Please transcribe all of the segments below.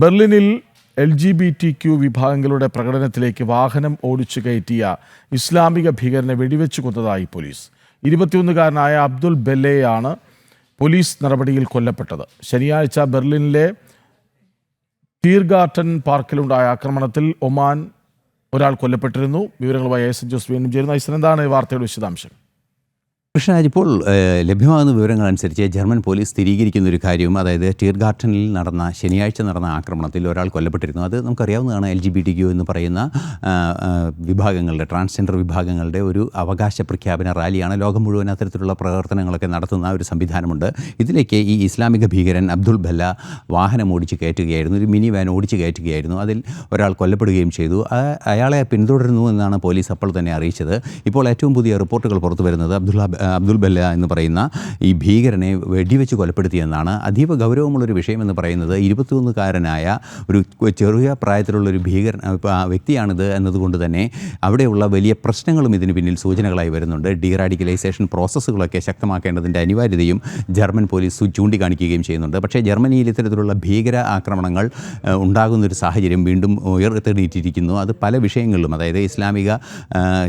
ബെർലിനിൽ LGBTQ വിഭാഗങ്ങളുടെ പ്രകടനത്തിലേക്ക് വാഹനം ഓടിച്ചു കയറ്റിയ ഇസ്ലാമിക ഭീകരനെ വെടിവെച്ചു കൊന്നതായി പോലീസ്. 21-കാരനായ അബ്ദുൽ ബെല്ലയാണ് പോലീസ് നടപടിയിൽ കൊല്ലപ്പെട്ടത്. ശനിയാഴ്ച ബെർലിനിലെ ടീർഗാർട്ടൻ പാർക്കിലുണ്ടായ ആക്രമണത്തിൽ ഒമാൻ ഒരാൾ കൊല്ലപ്പെട്ടിരുന്നു. വിവരങ്ങളുമായി ഐസൻ ജോസ് വീണ്ടും ചേരുന്നു. ഐസൻ, എന്താണ് വാർത്തയുടെ വിശദാംശം? കൃഷ്ണരാജ്, ഇപ്പോൾ ലഭ്യമാകുന്ന വിവരങ്ങളനുസരിച്ച് ജർമ്മൻ പോലീസ് സ്ഥിരീകരിക്കുന്ന ഒരു കാര്യവും, അതായത് ടീർഗാർട്ടനിൽ ശനിയാഴ്ച നടന്ന ആക്രമണത്തിൽ ഒരാൾ കൊല്ലപ്പെട്ടിരുന്നു. അത് നമുക്കറിയാവുന്നതാണ്. LGBTQ എന്ന് പറയുന്ന വിഭാഗങ്ങളുടെ, ട്രാൻസ്ജെൻഡർ വിഭാഗങ്ങളുടെ ഒരു അവകാശ പ്രഖ്യാപന റാലിയാണ്. ലോകം മുഴുവൻ അത്തരത്തിലുള്ള പ്രവർത്തനങ്ങളൊക്കെ നടത്തുന്ന ഒരു സംവിധാനമുണ്ട്. ഇതിലേക്ക് ഈ ഇസ്ലാമിക ഭീകരൻ അബ്ദുൽ ബെല്ല വാഹനം ഓടിച്ച് കയറ്റുകയായിരുന്നു, ഒരു മിനി വാൻ ഓടിച്ച് കയറ്റുകയായിരുന്നു. അതിൽ ഒരാൾ കൊല്ലപ്പെടുകയും ചെയ്തു. അയാളെ പിന്തുടരുന്നു എന്നാണ് പോലീസ് അപ്പോൾ തന്നെ അറിയിച്ചത്. ഇപ്പോൾ ഏറ്റവും പുതിയ റിപ്പോർട്ടുകൾ പുറത്തു വരുന്നത് അബ്ദുൽ ബെല്ല എന്ന് പറയുന്ന ഈ ഭീകരനെ വെടിവെച്ച് കൊലപ്പെടുത്തിയെന്നാണ്. അതീവ ഗൗരവമുള്ളൊരു വിഷയമെന്ന് പറയുന്നത് 21-കാരനായ ഒരു ചെറിയ പ്രായത്തിലുള്ളൊരു വ്യക്തിയാണിത് എന്നതുകൊണ്ട് തന്നെ അവിടെയുള്ള വലിയ പ്രശ്നങ്ങളും ഇതിന് പിന്നിൽ സൂചനകളായി വരുന്നുണ്ട്. ഡീറാഡിക്കലൈസേഷൻ പ്രോസസ്സുകളൊക്കെ ശക്തമാക്കേണ്ടതിൻ്റെ അനിവാര്യതയും ജർമ്മൻ പോലീസ് ചൂണ്ടിക്കാണിക്കുകയും ചെയ്യുന്നുണ്ട്. പക്ഷേ ജർമ്മനിയിൽ ഇത്തരത്തിലുള്ള ഭീകര ആക്രമണങ്ങൾ ഉണ്ടാകുന്നൊരു സാഹചര്യം വീണ്ടും ഉയർത്തെഴുന്നേറ്റിരിക്കുന്നു. അത് പല വിഷയങ്ങളിലും, അതായത് ഇസ്ലാമിക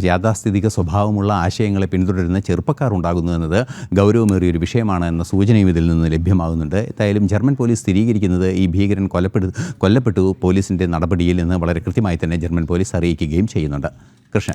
യാഥാസ്ഥിതിക സ്വഭാവമുള്ള ആശയങ്ങളെ പിന്തുടരുന്ന ചെറുപ്പക്കാർ ഉണ്ടാകുന്നു എന്നത് ഗൗരവമേറിയൊരു വിഷയമാണ് എന്ന സൂചനയും ഇതിൽ നിന്ന് ലഭ്യമാകുന്നുണ്ട്. എന്തായാലും ജർമ്മൻ പോലീസ് സ്ഥിരീകരിക്കുന്നത് ഈ ഭീകരൻ കൊല്ലപ്പെട്ടു പോലീസിൻ്റെ നടപടിയിൽ നിന്ന് വളരെ കൃത്യമായി തന്നെ ജർമ്മൻ പോലീസ് അറിയിക്കുകയും ചെയ്യുന്നുണ്ട്. കൃഷ്ണ.